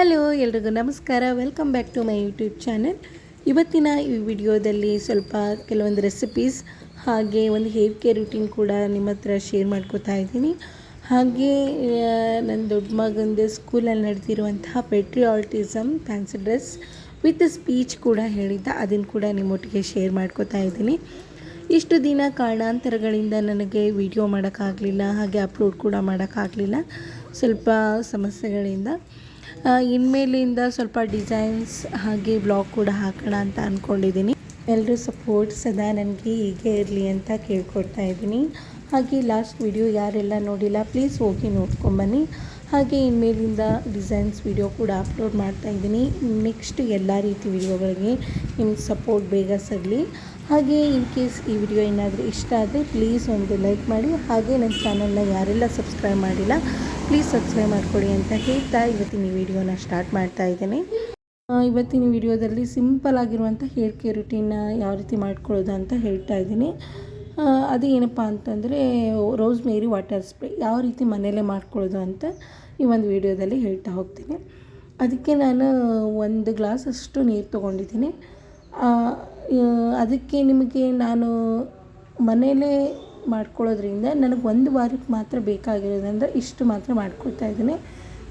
Hello ಎಲ್ರಿಗೂ ನಮಸ್ಕಾರ. Welcome back to my YouTube channel. ಇವತ್ತಿನ ಈ ವಿಡಿಯೋದಲ್ಲಿ ಸ್ವಲ್ಪ ಕೆಲವೊಂದು ರೆಸಿಪೀಸ್ ಹಾಗೆ ಒಂದು ಹೇರ್ ಕೇರ್ ರೂಟೀನ್ ಕೂಡ ನಿಮ್ಮ ಹತ್ರ ಶೇರ್ ಮಾಡ್ಕೋತಾ ಇದ್ದೀನಿ. ಹಾಗೆ ನನ್ನ ದೊಡ್ಡ ಮಗಂದು ಸ್ಕೂಲಲ್ಲಿ ನಡೆದಿರುವಂತಹ patriotism fancy dress with speech ಕೂಡ ಹೇಳಿದ್ದ, ಅದನ್ನು ಕೂಡ ನಿಮ್ಮೊಟ್ಟಿಗೆ ಶೇರ್ ಮಾಡ್ಕೋತಾ ಇದ್ದೀನಿ. ಇಷ್ಟು ದಿನ ಕಾರಣಾಂತರಗಳಿಂದ ನನಗೆ ವಿಡಿಯೋ ಮಾಡೋಕ್ಕಾಗಲಿಲ್ಲ, ಹಾಗೆ ಅಪ್ಲೋಡ್ ಕೂಡ ಮಾಡೋಕ್ಕಾಗಲಿಲ್ಲ ಸ್ವಲ್ಪ ಸಮಸ್ಯೆಗಳಿಂದ. ಇನ್ಮೇಲಿಂದ ಸ್ವಲ್ಪ ಡಿಸೈನ್ಸ್ ಹಾಗೆ ಬ್ಲಾಗ್ ಕೂಡ ಹಾಕೋಣ ಅಂತ ಅಂದ್ಕೊಂಡಿದ್ದೀನಿ. ಎಲ್ಲರೂ ಸಪೋರ್ಟ್ ಸದಾ ನನಗೆ ಹೀಗೆ ಇರಲಿ ಅಂತ ಕೇಳ್ಕೊಡ್ತಾ ಇದ್ದೀನಿ. ಹಾಗೆ ಲಾಸ್ಟ್ ವಿಡಿಯೋ ಯಾರೆಲ್ಲ ನೋಡಿಲ್ಲ ಪ್ಲೀಸ್ ಹೋಗಿ ನೋಡ್ಕೊಂಬನ್ನಿ. ಹಾಗೆ ಇನ್ಮೇಲಿಂದ ಡಿಸೈನ್ಸ್ ವಿಡಿಯೋ ಕೂಡ ಅಪ್ಲೋಡ್ ಮಾಡ್ತಾಯಿದ್ದೀನಿ. ನೆಕ್ಸ್ಟ್ ಎಲ್ಲ ರೀತಿ ವಿಡಿಯೋಗಳಿಗೆ ನಿಮ್ಮ ಸಪೋರ್ಟ್ ಬೇಗ ಸಿಗಲಿ. ಹಾಗೆ ಇನ್ ಕೇಸ್ ಈ ವಿಡಿಯೋ ಏನಾದರೂ ಇಷ್ಟ ಆದರೆ ಪ್ಲೀಸ್ ಒಂದು ಲೈಕ್ ಮಾಡಿ. ಹಾಗೆ ನನ್ನ ಚಾನಲ್ನ ಯಾರೆಲ್ಲ ಸಬ್ಸ್ಕ್ರೈಬ್ ಮಾಡಿಲ್ಲ ಪ್ಲೀಸ್ ಸಬ್ಸ್ಕ್ರೈಬ್ ಮಾಡಿಕೊಡಿ ಅಂತ ಹೇಳ್ತಾ ಇವತ್ತಿನ ಈ ವಿಡಿಯೋನ ಸ್ಟಾರ್ಟ್ ಮಾಡ್ತಾ ಇದ್ದೇನೆ. ಇವತ್ತಿನ ವಿಡಿಯೋದಲ್ಲಿ ಸಿಂಪಲ್ ಆಗಿರುವಂಥ ಹೇರ್ ಕೇರ್ ರುಟೀನ್ನ ಯಾವ ರೀತಿ ಮಾಡ್ಕೊಳ್ಳೋದು ಅಂತ ಹೇಳ್ತಾ ಇದ್ದೀನಿ. ಅದು ಏನಪ್ಪ ಅಂತಂದರೆ ರೋಸ್ ಮೇರಿ ವಾಟರ್ ಸ್ಪ್ರೇ ಯಾವ ರೀತಿ ಮನೆಯಲ್ಲೇ ಮಾಡ್ಕೊಳ್ಳೋದು ಅಂತ ಈ ಒಂದು ವಿಡಿಯೋದಲ್ಲಿ ಹೇಳ್ತಾ ಹೋಗ್ತೀನಿ. ಅದಕ್ಕೆ ನಾನು 1 ಗ್ಲಾಸ್ ಅಷ್ಟು ನೀರು ತೊಗೊಂಡಿದ್ದೀನಿ. ಅದಕ್ಕೆ ನಿಮಗೆ ನಾನು ಮನೆಯಲ್ಲೇ ಮಾಡ್ಕೊಳ್ಳೋದ್ರಿಂದ ನನಗೆ 1 ವಾರಕ್ಕೆ ಮಾತ್ರ ಬೇಕಾಗಿರೋದ್ರಿಂದ ಇಷ್ಟು ಮಾತ್ರ ಮಾಡ್ಕೊಳ್ತಾ ಇದ್ದೀನಿ.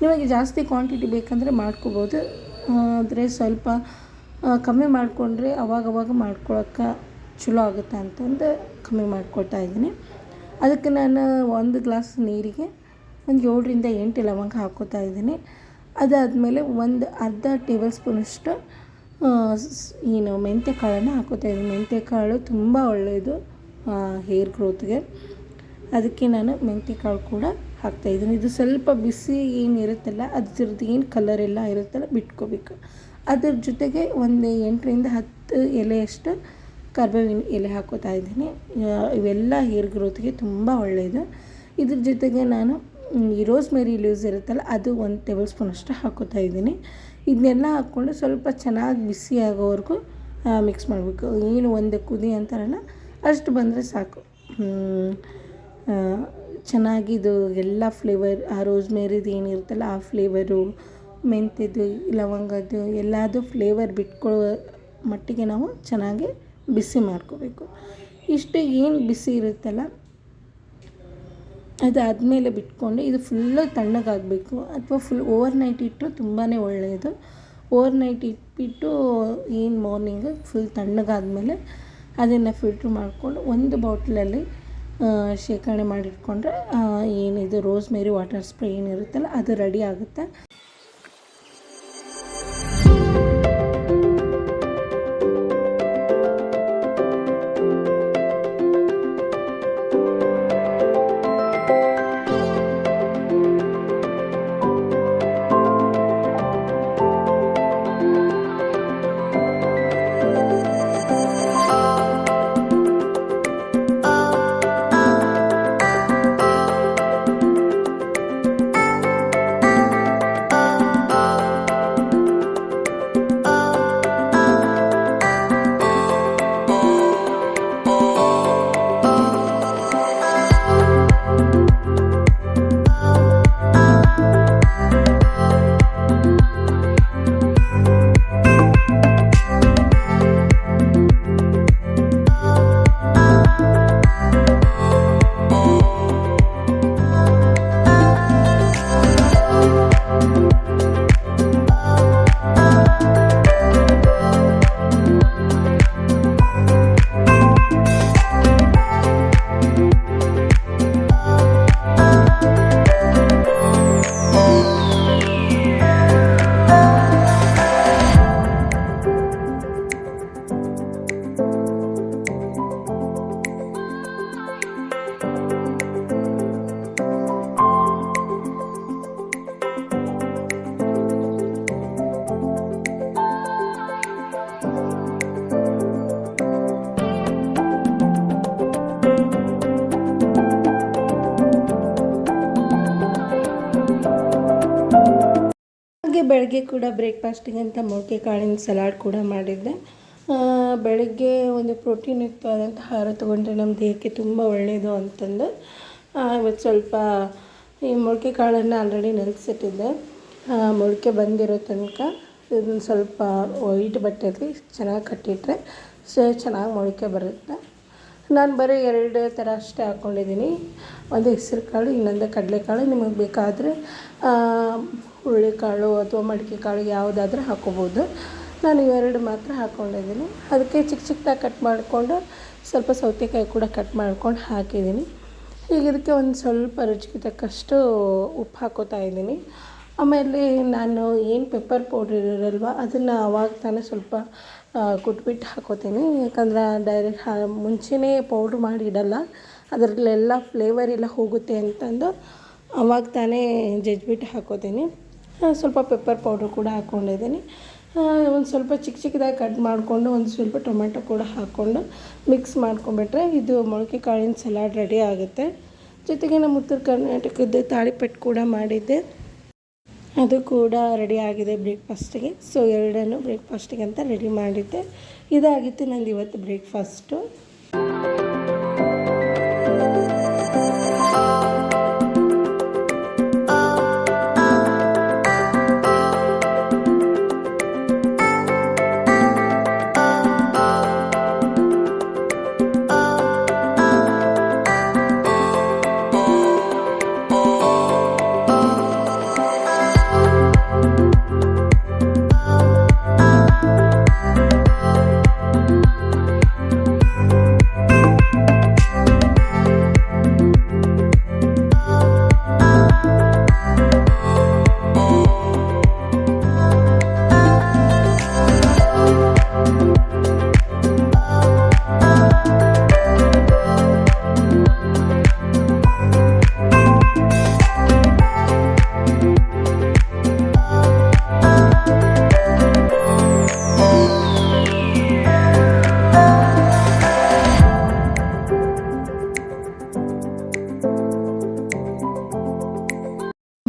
ನಿಮಗೆ ಜಾಸ್ತಿ ಕ್ವಾಂಟಿಟಿ ಬೇಕಂದರೆ ಮಾಡ್ಕೋಬೋದು, ಆದರೆ ಸ್ವಲ್ಪ ಕಮ್ಮಿ ಮಾಡಿಕೊಂಡ್ರೆ ಅವಾಗವಾಗ ಮಾಡ್ಕೊಳಕ್ಕೆ ಚಲೋ ಆಗುತ್ತೆ ಅಂತಂದು ಕಮ್ಮಿ ಮಾಡ್ಕೊಳ್ತಾ ಇದ್ದೀನಿ. ಅದಕ್ಕೆ ನಾನು 1 ಗ್ಲಾಸ್ ನೀರಿಗೆ ಒಂದು 7ರಿಂದ 8 ಲವಂಗ ಹಾಕ್ಕೋತಾ ಇದ್ದೀನಿ. ಅದಾದಮೇಲೆ ಒಂದು ಅರ್ಧ ಟೇಬಲ್ ಸ್ಪೂನಷ್ಟು ಏನು ಮೆಂತ್ಯ ಕಾಳನ್ನು ಹಾಕ್ಕೋತಾ ಇದ್ದೀನಿ. ಮೆಂತ್ಯ ಕಾಳು ತುಂಬ ಒಳ್ಳೆಯದು ಹೇರ್ ಗ್ರೋತ್ಗೆ, ಅದಕ್ಕೆ ನಾನು ಮೆಂತ್ಯ ಕಾಳು ಕೂಡ ಹಾಕ್ತಾಯಿದ್ದೀನಿ. ಇದು ಸ್ವಲ್ಪ ಬಿಸಿ ಏನಿರುತ್ತಲ್ಲ ಅದ್ರದ್ದು ಏನು ಕಲರ್ ಎಲ್ಲ ಇರುತ್ತಲ್ಲ ಬಿಟ್ಕೋಬೇಕು. ಅದ್ರ ಜೊತೆಗೆ ಒಂದು 8ರಿಂದ 10 ಎಲೆಯಷ್ಟು ಕರ್ಬೇವಿನ ಎಲೆ ಹಾಕ್ಕೋತಾ ಇದ್ದೀನಿ. ಇವೆಲ್ಲ ಹೇರ್ ಗ್ರೋತ್ಗೆ ತುಂಬ ಒಳ್ಳೆಯದು. ಇದ್ರ ಜೊತೆಗೆ ನಾನು ಈ ರೋಸ್ ಮೇರಿ ಲೀವ್ಸ್ ಇರುತ್ತಲ್ಲ ಅದು 1 ಟೇಬಲ್ ಸ್ಪೂನಷ್ಟು ಹಾಕ್ಕೋತಾ ಇದ್ದೀನಿ. ಇದನ್ನೆಲ್ಲ ಹಾಕ್ಕೊಂಡು ಸ್ವಲ್ಪ ಚೆನ್ನಾಗಿ ಬಿಸಿ ಆಗೋವರೆಗೂ ಮಿಕ್ಸ್ ಮಾಡಬೇಕು. ಏನು ಒಂದು ಕುದಿ ಅಂತಾರಲ್ಲ ಅಷ್ಟು ಬಂದರೆ ಸಾಕು. ಚೆನ್ನಾಗಿದು ಎಲ್ಲ ಫ್ಲೇವರ್ ಆ ರೋಸ್ ಮೇರಿದು ಏನಿರುತ್ತಲ್ಲ ಆ ಫ್ಲೇವರು, ಮೆಂತ್ಯದು, ಲವಂಗದ್ದು ಎಲ್ಲದು ಫ್ಲೇವರ್ ಬಿಟ್ಕೊಳ್ಳೋ ಮಟ್ಟಿಗೆ ನಾವು ಚೆನ್ನಾಗಿ ಬಿಸಿ ಮಾಡ್ಕೋಬೇಕು. ಇಷ್ಟು ಏನು ಬಿಸಿ ಇರುತ್ತಲ್ಲ ಅದಾದಮೇಲೆ ಬಿಟ್ಕೊಂಡು ಇದು ಫುಲ್ಲು ತಣ್ಣಗಾಗಬೇಕು, ಅಥವಾ ಫುಲ್ ಓವರ್ ನೈಟ್ ಇಟ್ಟರು ತುಂಬಾ ಒಳ್ಳೆಯದು. ಓವರ್ ನೈಟ್ ಇಟ್ಬಿಟ್ಟು ಏನು ಮಾರ್ನಿಂಗ್ ಫುಲ್ ತಣ್ಣಗಾದಮೇಲೆ ಅದನ್ನು ಫಿಲ್ಟ್ರ್ ಮಾಡಿಕೊಂಡು ಒಂದು ಬಾಟ್ಲಲ್ಲಿ ಶೇಖರಣೆ ಮಾಡಿಟ್ಕೊಂಡ್ರೆ ಏನಿದು ರೋಸ್ ಮೇರಿ ವಾಟರ್ ಸ್ಪ್ರೇ ಏನಿರುತ್ತಲ್ಲ ಅದು ರೆಡಿ ಆಗುತ್ತೆ. ಬೆಳಗ್ಗೆ ಕೂಡ ಬ್ರೇಕ್ಫಾಸ್ಟಿಗೆ ಅಂತ ಮೊಳಕೆ ಕಾಳಿನ ಸಲಾಡ್ ಕೂಡ ಮಾಡಿದ್ದೆ. ಬೆಳಗ್ಗೆ ಒಂದು ಪ್ರೋಟೀನ್ ಯುಕ್ತವಾದಂಥ ಆಹಾರ ತೊಗೊಂಡ್ರೆ ನಮ್ಮ ದೇಹಕ್ಕೆ ತುಂಬ ಒಳ್ಳೆಯದು ಅಂತಂದು ಇವತ್ತು ಸ್ವಲ್ಪ ಈ ಮೊಳಕೆ ಕಾಳನ್ನು ಆಲ್ರೆಡಿ ನೆನೆಸಿಟ್ಟಿದ್ದೆ. ಮೊಳಕೆ ಬಂದಿರೋ ತನಕ ಇದನ್ನು ಸ್ವಲ್ಪ ವೈಟ್ ಬಟ್ಟೆಯಲ್ಲಿ ಚೆನ್ನಾಗಿ ಕಟ್ಟಿಟ್ರೆ ಚೆನ್ನಾಗಿ ಮೊಳಕೆ ಬರುತ್ತೆ. ನಾನು ಬರೀ 2 ಥರ ಅಷ್ಟೇ ಹಾಕ್ಕೊಂಡಿದ್ದೀನಿ. ಒಂದು ಹೆಸರು ಕಾಳು, ಇನ್ನೊಂದು ಕಡಲೆಕಾಳು. ನಿಮಗೆ ಬೇಕಾದರೆ ಹುರುಳಿಕಾಳು ಅಥವಾ ಮಡಿಕೆ ಕಾಳು ಯಾವುದಾದ್ರೂ ಹಾಕ್ಕೋಬೋದು. ನಾನು ಇವೆರಡು ಮಾತ್ರ ಹಾಕ್ಕೊಂಡಿದ್ದೀನಿ. ಅದಕ್ಕೆ ಚಿಕ್ಕ ಚಿಕ್ಕದಾಗಿ ಕಟ್ ಮಾಡಿಕೊಂಡು ಸ್ವಲ್ಪ ಸೌತೆಕಾಯಿ ಕೂಡ ಕಟ್ ಮಾಡ್ಕೊಂಡು ಹಾಕಿದ್ದೀನಿ. ಈಗ ಇದಕ್ಕೆ ಒಂದು ಸ್ವಲ್ಪ ರುಚಿಗೆ ತಕ್ಕಷ್ಟು ಉಪ್ಪು ಹಾಕ್ಕೋತಾ ಇದ್ದೀನಿ. ಆಮೇಲೆ ನಾನು ಏನು ಪೆಪ್ಪರ್ ಪೌಡ್ರ್ ಇರಲ್ವ ಅದನ್ನು ಆವಾಗ ತಾನೇ ಸ್ವಲ್ಪ ಕುಟ್ಬಿಟ್ಟು ಹಾಕ್ಕೋತೀನಿ. ಯಾಕಂದ್ರೆ ಡೈರೆಕ್ಟ್ ಮುಂಚೆನೇ ಪೌಡ್ರ್ ಮಾಡಿ ಇಡಲ್ಲ, ಅದರಲ್ಲೆಲ್ಲ ಫ್ಲೇವರ್ ಎಲ್ಲ ಹೋಗುತ್ತೆ ಅಂತಂದು ಆವಾಗ ತಾನೇ ಜಜ್ಜಿಬಿಟ್ಟು ಹಾಕ್ಕೋತೀನಿ. ಸ್ವಲ್ಪ ಪೆಪ್ಪರ್ ಪೌಡ್ರ್ ಕೂಡ ಹಾಕ್ಕೊಂಡಿದ್ದೀನಿ. ಒಂದು ಸ್ವಲ್ಪ ಚಿಕ್ಕ ಚಿಕ್ಕದಾಗಿ ಕಟ್ ಮಾಡಿಕೊಂಡು ಒಂದು ಸ್ವಲ್ಪ ಟೊಮೆಟೊ ಕೂಡ ಹಾಕ್ಕೊಂಡು ಮಿಕ್ಸ್ ಮಾಡ್ಕೊಂಬಿಟ್ರೆ ಇದು ಮೊಳಕೆ ಕಾಳಿನ ಸಲಾಡ್ ರೆಡಿ ಆಗುತ್ತೆ. ಜೊತೆಗೆ ನಮ್ಮ ಉತ್ತರ ಕರ್ನಾಟಕದ ತಾಳಿಪಟ್ಟು ಕೂಡ ಮಾಡಿದ್ದೆ, ಅದು ಕೂಡ ರೆಡಿ ಆಗಿದೆ ಬ್ರೇಕ್ಫಾಸ್ಟಿಗೆ. ಸೊ ಎರಡನ್ನೂ ಬ್ರೇಕ್ಫಾಸ್ಟಿಗೆ ಅಂತ ರೆಡಿ ಮಾಡಿದ್ದೆ. ಇದಾಗಿತ್ತು ನಂದು ಇವತ್ತು ಬ್ರೇಕ್ಫಾಸ್ಟು.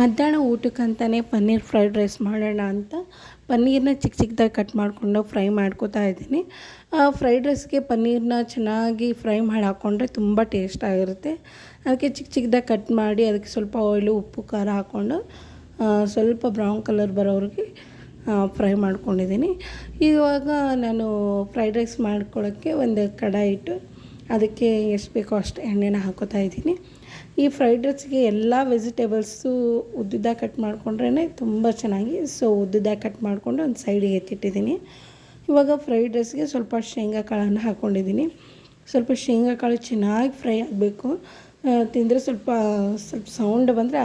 ಮಧ್ಯಾಹ್ನ ಊಟಕ್ಕಂತಲೇ ಪನ್ನೀರ್ ಫ್ರೈಡ್ ರೈಸ್ ಮಾಡೋಣ ಅಂತ ಪನ್ನೀರನ್ನ ಚಿಕ್ಕ ಚಿಕ್ಕದಾಗಿ ಕಟ್ ಮಾಡಿಕೊಂಡು ಫ್ರೈ ಮಾಡ್ಕೋತಾ ಇದ್ದೀನಿ. ಫ್ರೈಡ್ ರೈಸ್ಗೆ ಪನ್ನೀರನ್ನ ಚೆನ್ನಾಗಿ ಫ್ರೈ ಮಾಡಿ ಹಾಕ್ಕೊಂಡ್ರೆ ತುಂಬ ಟೇಸ್ಟ್ ಆಗಿರುತ್ತೆ. ಅದಕ್ಕೆ ಚಿಕ್ಕ ಚಿಕ್ಕದಾಗಿ ಕಟ್ ಮಾಡಿ ಅದಕ್ಕೆ ಸ್ವಲ್ಪ ಆಯಿಲು, ಉಪ್ಪು, ಖಾರ ಹಾಕ್ಕೊಂಡು ಸ್ವಲ್ಪ ಬ್ರೌನ್ ಕಲರ್ ಬರೋವ್ರಿಗೆ ಫ್ರೈ ಮಾಡ್ಕೊಂಡಿದ್ದೀನಿ. ಇವಾಗ ನಾನು ಫ್ರೈಡ್ ರೈಸ್ ಮಾಡ್ಕೊಳ್ಳೋಕ್ಕೆ ಒಂದು ಕಡಾಯಿ ಇಟ್ಟು ಅದಕ್ಕೆ ಎಷ್ಟು ಬೇಕೋ ಅಷ್ಟು ಎಣ್ಣೆನ ಹಾಕೋತಾ ಇದ್ದೀನಿ. ಈ ಫ್ರೈಡ್ ರೈಸ್ಗೆ ಎಲ್ಲ ವೆಜಿಟೇಬಲ್ಸು ಉದ್ದುದಾಗಿ ಕಟ್ ಮಾಡಿಕೊಂಡ್ರೇ ತುಂಬ ಚೆನ್ನಾಗಿ. ಸೊ ಉದ್ದುದಾಗಿ ಕಟ್ ಮಾಡಿಕೊಂಡು ಒಂದು ಸೈಡಿಗೆ ಎತ್ತಿಟ್ಟಿದ್ದೀನಿ. ಇವಾಗ ಫ್ರೈಡ್ ರೈಸ್ಗೆ ಸ್ವಲ್ಪ ಶೇಂಗಾ ಕಾಳನ್ನು ಹಾಕ್ಕೊಂಡಿದ್ದೀನಿ. ಸ್ವಲ್ಪ ಶೇಂಗಾ ಕಾಳು ಚೆನ್ನಾಗಿ ಫ್ರೈ ಆಗಬೇಕು. ತಿಂದರೆ ಸ್ವಲ್ಪ ಸೌಂಡ್ ಬಂದರೆ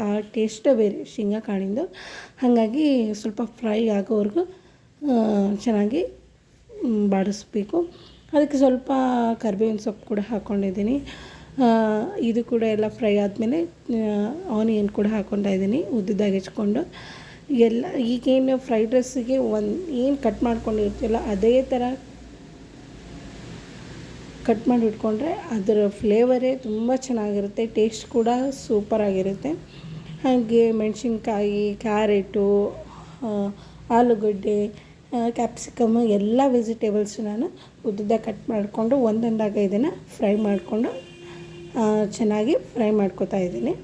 ಆ ಟೇಸ್ಟೇ ಬೇರೆ ಶೇಂಗಾ ಕಾಳಿಂದು. ಹಾಗಾಗಿ ಸ್ವಲ್ಪ ಫ್ರೈ ಆಗೋವರೆಗೂ ಚೆನ್ನಾಗಿ ಬಾಡಿಸ್ಬೇಕು. ಅದಕ್ಕೆ ಸ್ವಲ್ಪ ಕರಿಬೇವಿನ ಸೊಪ್ಪು ಕೂಡ ಹಾಕ್ಕೊಂಡಿದ್ದೀನಿ. ಇದು ಕೂಡ ಎಲ್ಲ ಫ್ರೈ ಆದಮೇಲೆ ಆನಿಯನ್ ಕೂಡ ಹಾಕ್ಕೊತಾ ಇದ್ದೀನಿ ಉದ್ದುದಾಗಿ ಹೆಚ್ಕೊಂಡು. ಎಲ್ಲ ಈಗೇನು ಫ್ರೈಡ್ ರೈಸಿಗೆ ಏನು ಕಟ್ ಮಾಡ್ಕೊಂಡಿರ್ತೀವಲ್ಲ ಅದೇ ಥರ ಕಟ್ ಮಾಡಿ ಇಟ್ಕೊಂಡ್ರೆ ಅದರ ಫ್ಲೇವರೇ ತುಂಬ ಚೆನ್ನಾಗಿರುತ್ತೆ, ಟೇಸ್ಟ್ ಕೂಡ ಸೂಪರಾಗಿರುತ್ತೆ. ಹಾಗೆ ಮೆಣಸಿನ್ಕಾಯಿ, ಕ್ಯಾರೆಟು, ಆಲೂಗಡ್ಡೆ, ಕ್ಯಾಪ್ಸಿಕಮ್ ಎಲ್ಲ ವೆಜಿಟೇಬಲ್ಸು ನಾನು ಉದ್ದುದಾಗಿ ಕಟ್ ಮಾಡಿಕೊಂಡು ಒಂದೊಂದಾಗಿ ಇದನ್ನು ಫ್ರೈ ಮಾಡಿಕೊಂಡು ಚೆನ್ನಾಗಿ ಫ್ರೈ ಮಾಡ್ಕೊತಾ ಇದ್ದೀನಿ.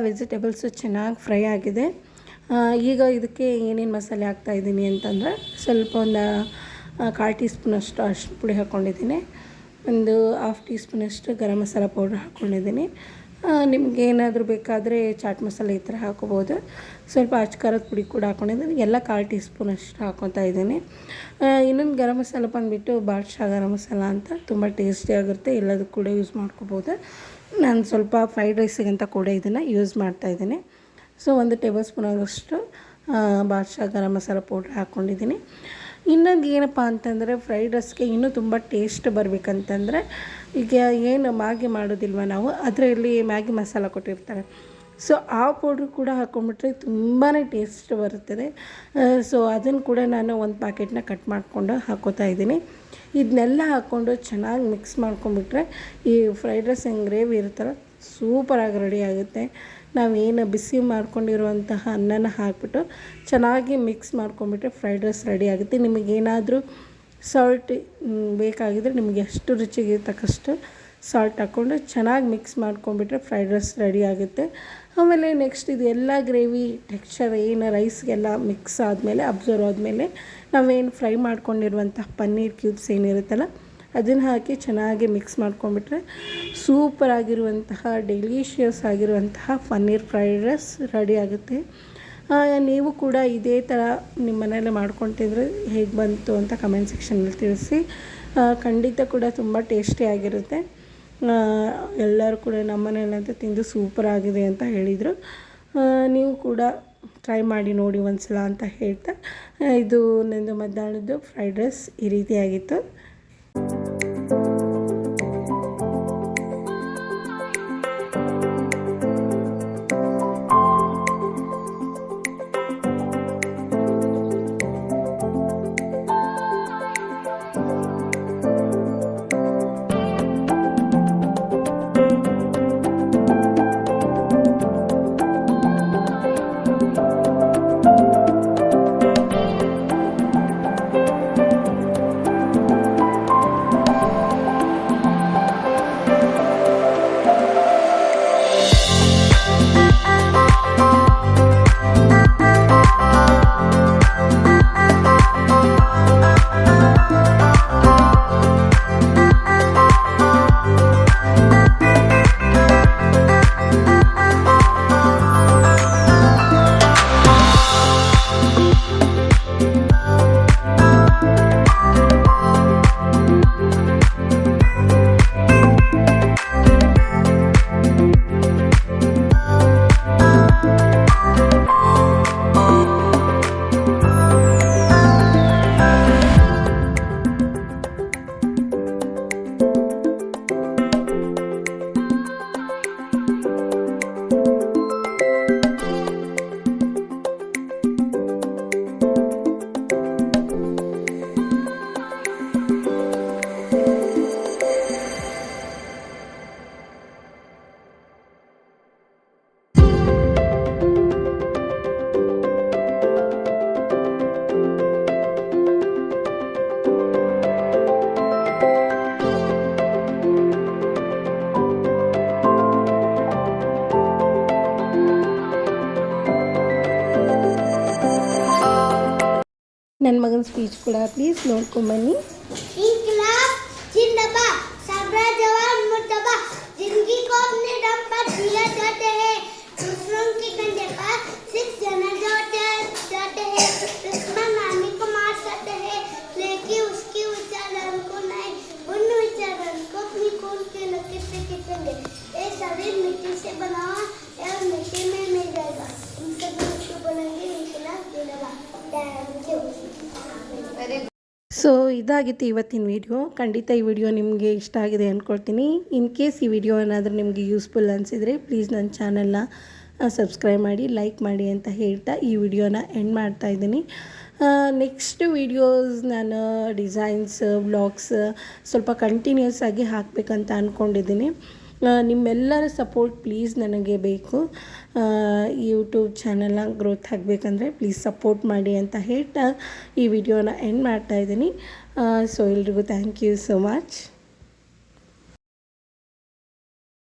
ವೆಜಿಟೇಬಲ್ಸು ಚೆನ್ನಾಗಿ ಫ್ರೈ ಆಗಿದೆ. ಈಗ ಇದಕ್ಕೆ ಏನೇನು ಮಸಾಲೆ ಹಾಕ್ತಾಯಿದ್ದೀನಿ ಅಂತಂದರೆ ಸ್ವಲ್ಪ ಒಂದು 1/4 ಟೀ ಸ್ಪೂನಷ್ಟು ಅರಿಶಿನ ಪುಡಿ ಹಾಕ್ಕೊಂಡಿದ್ದೀನಿ. ಒಂದು 1/2 ಟೀ ಸ್ಪೂನಷ್ಟು ಗರಂ ಮಸಾಲ ಪೌಡ್ರ್ ಹಾಕ್ಕೊಂಡಿದ್ದೀನಿ. ನಿಮ್ಗೆ ಏನಾದರೂ ಬೇಕಾದರೆ ಚಾಟ್ ಮಸಾಲೆ ಈ ಥರ ಹಾಕೋಬೋದು. ಸ್ವಲ್ಪ ಅಚ್ಚ ಖಾರದ ಪುಡಿ ಕೂಡ ಹಾಕ್ಕೊಂಡಿದ್ದೀನಿ. ಎಲ್ಲ 1/4 ಟೀ ಸ್ಪೂನಷ್ಟು ಹಾಕ್ಕೊತಾ ಇದ್ದೀನಿ. ಇನ್ನೊಂದು ಗರಂ ಮಸಾಲ ಬಂದುಬಿಟ್ಟು ಬಾದ್ಶಾ ಗರಂ ಮಸಾಲ ಅಂತ, ತುಂಬ ಟೇಸ್ಟಿಯಾಗಿರುತ್ತೆ. ಎಲ್ಲದಕ್ಕೂ ಕೂಡ ಯೂಸ್ ಮಾಡ್ಕೋಬೋದು. ನಾನು ಸ್ವಲ್ಪ ಫ್ರೈಡ್ ರೈಸಿಗಂತ ಕೂಡ ಇದನ್ನು ಯೂಸ್ ಮಾಡ್ತಾಯಿದ್ದೀನಿ. ಸೊ 1 ಟೇಬಲ್ ಸ್ಪೂನ್ ಆಗೋಷ್ಟು ಬಾದ್ಶಾ ಗರಂ ಮಸಾಲ ಪೌಡ್ರ್ ಹಾಕ್ಕೊಂಡಿದ್ದೀನಿ. ಇನ್ನೊಂದು ಏನಪ್ಪ ಅಂತಂದರೆ ಫ್ರೈಡ್ ರೈಸ್ಗೆ ಇನ್ನೂ ತುಂಬ ಟೇಸ್ಟ್ ಬರಬೇಕಂತಂದರೆ, ಈಗ ಏನು ಮ್ಯಾಗಿ ಮಾಡೋದಿಲ್ವ ನಾವು, ಅದರಲ್ಲಿ ಮ್ಯಾಗಿ ಮಸಾಲ ಕೊಟ್ಟಿರ್ತಾರೆ. ಸೊ ಆ ಪೌಡ್ರು ಕೂಡ ಹಾಕ್ಕೊಂಬಿಟ್ರೆ ತುಂಬಾ ಟೇಸ್ಟ್ ಬರುತ್ತದೆ. ಸೊ ಅದನ್ನು ಕೂಡ ನಾನು ಒಂದು ಪ್ಯಾಕೆಟ್ನ ಕಟ್ ಮಾಡಿಕೊಂಡು ಹಾಕ್ಕೋತಾ ಇದ್ದೀನಿ. ಇದನ್ನೆಲ್ಲ ಹಾಕ್ಕೊಂಡು ಚೆನ್ನಾಗಿ ಮಿಕ್ಸ್ ಮಾಡ್ಕೊಂಬಿಟ್ರೆ ಈ ಫ್ರೈಡ್ ರೈಸ್ ಗ್ರೇವಿ ಇರುತ್ತಲ್ಲ, ಸೂಪರಾಗಿ ರೆಡಿ ಆಗುತ್ತೆ. ನಾವೇನು ಬಿಸಿ ಮಾಡ್ಕೊಂಡಿರುವಂತಹ ಅನ್ನನ ಹಾಕ್ಬಿಟ್ಟು ಚೆನ್ನಾಗಿ ಮಿಕ್ಸ್ ಮಾಡ್ಕೊಂಬಿಟ್ರೆ ಫ್ರೈಡ್ ರೈಸ್ ರೆಡಿ ಆಗುತ್ತೆ. ನಿಮಗೇನಾದರೂ ಸಾಲ್ಟ್ ಬೇಕಾಗಿದ್ದರೆ ನಿಮಗೆ ಎಷ್ಟು ರುಚಿಗೆ ತಕ್ಕಷ್ಟು ಸಾಲ್ಟ್ ಹಾಕ್ಕೊಂಡು ಚೆನ್ನಾಗಿ ಮಿಕ್ಸ್ ಮಾಡ್ಕೊಂಬಿಟ್ರೆ ಫ್ರೈಡ್ ರೈಸ್ ರೆಡಿ ಆಗುತ್ತೆ. ಆಮೇಲೆ ನೆಕ್ಸ್ಟ್ ಇದು ಎಲ್ಲ ಗ್ರೇವಿ ಟೆಕ್ಸ್ಚರ್ ಏನು ರೈಸ್ಗೆಲ್ಲ ಮಿಕ್ಸ್ ಆದಮೇಲೆ ಅಬ್ಸರ್ವ್ ಆದಮೇಲೆ ನಾವೇನು ಫ್ರೈ ಮಾಡ್ಕೊಂಡಿರುವಂತಹ ಪನ್ನೀರ್ ಕ್ಯೂಬ್ಸ್ ಏನಿರುತ್ತಲ್ಲ ಅದನ್ನು ಹಾಕಿ ಚೆನ್ನಾಗಿ ಮಿಕ್ಸ್ ಮಾಡ್ಕೊಂಬಿಟ್ರೆ ಸೂಪರಾಗಿರುವಂತಹ ಡೆಲಿಷಿಯಸ್ ಆಗಿರುವಂತಹ ಪನ್ನೀರ್ ಫ್ರೈಡ್ ರೈಸ್ ರೆಡಿ ಆಗುತ್ತೆ. ನೀವು ಕೂಡ ಇದೇ ಥರ ನಿಮ್ಮ ಮನೇಲಿ ಮಾಡ್ಕೊತಿದ್ರೆ ಹೇಗೆ ಬಂತು ಅಂತ ಕಮೆಂಟ್ ಸೆಕ್ಷನಲ್ಲಿ ತಿಳಿಸಿ. ಖಂಡಿತ ಕೂಡ ತುಂಬ ಟೇಸ್ಟಿಯಾಗಿರುತ್ತೆ. ಎಲ್ಲರೂ ಕೂಡ ನಮ್ಮ ಮನೆಯಲ್ಲಂತೂ ತಿಂದು ಸೂಪರಾಗಿದೆ ಅಂತ ಹೇಳಿದರು. ನೀವು ಕೂಡ ಟ್ರೈ ಮಾಡಿ ನೋಡಿ ಒಂದ್ಸಲ ಅಂತ ಹೇಳ್ತಾ, ಇದು ನಂದು ಮಧ್ಯಾಹ್ನದ್ದು ಫ್ರೈಡ್ ರೈಸ್ ಈ ರೀತಿಯಾಗಿತ್ತು. ನನ್ನ ಮಗನ ಸ್ಪೀಚ್ ಕೂಡ ಪ್ಲೀಸ್ ನೋಡ್ಕೊಂಬನ್ನಿ. इनकलाब जिंदाबाद, सबरा जवान मुर्दाबाद, जिंदगी को अपने दम पर जिया जाते हैं, दूसरों के कंधे पर 6 जना जाते हैं, दुश्मन नानी को मार सकते हैं, लेकिन उसकी विचारण को नहीं, उन विचारण को अपनी खून के लकीर से खींचेंगे. ये शरीर मिट्टी से बना हुआ है और मिट्टी में मिल जाएगा. हम सब उसको बोलेंगे इनकलाब जिंदाबाद. Thank you. ಸೊ ಇದಾಗಿತ್ತು ಇವತ್ತಿನ ವಿಡಿಯೋ. ಖಂಡಿತ ಈ ವಿಡಿಯೋ ನಿಮಗೆ ಇಷ್ಟ ಆಗಿದೆ ಅಂದ್ಕೊಳ್ತೀನಿ. ಇನ್ ಕೇಸ್ ಈ ವಿಡಿಯೋ ಏನಾದರೂ ನಿಮಗೆ ಯೂಸ್ಫುಲ್ ಅನಿಸಿದರೆ ಪ್ಲೀಸ್ ನನ್ನ ಚಾನಲ್ನ ಸಬ್ಸ್ಕ್ರೈಬ್ ಮಾಡಿ, ಲೈಕ್ ಮಾಡಿ ಅಂತ ಹೇಳ್ತಾ ಈ ವಿಡಿಯೋನ ಎಂಡ್ ಮಾಡ್ತಾಯಿದ್ದೀನಿ. ನೆಕ್ಸ್ಟ್ ವೀಡಿಯೋಸ್ ನಾನು ಡಿಸೈನ್ಸ್ ವ್ಲಾಗ್ಸ್ ಸ್ವಲ್ಪ ಕಂಟಿನ್ಯೂಸ್ ಆಗಿ ಹಾಕಬೇಕಂತ ಅಂದ್ಕೊಂಡಿದ್ದೀನಿ. ನಿಮ್ಮೆಲ್ಲರ ಸಪೋರ್ಟ್ ಪ್ಲೀಸ್ ನನಗೆ ಬೇಕು. ಯೂಟ್ಯೂಬ್ ಚಾನಲ್ನ ಗ್ರೋತ್ ಆಗಬೇಕಂದ್ರೆ ಪ್ಲೀಸ್ ಸಪೋರ್ಟ್ ಮಾಡಿ ಅಂತ ಹೇಳ್ತಾ ಈ ವಿಡಿಯೋನ ಎಂಡ್ ಮಾಡ್ತಾಯಿದ್ದೀನಿ. ಸೊ ಎಲ್ರಿಗೂ ಥ್ಯಾಂಕ್ ಯು ಸೋ ಮಚ್.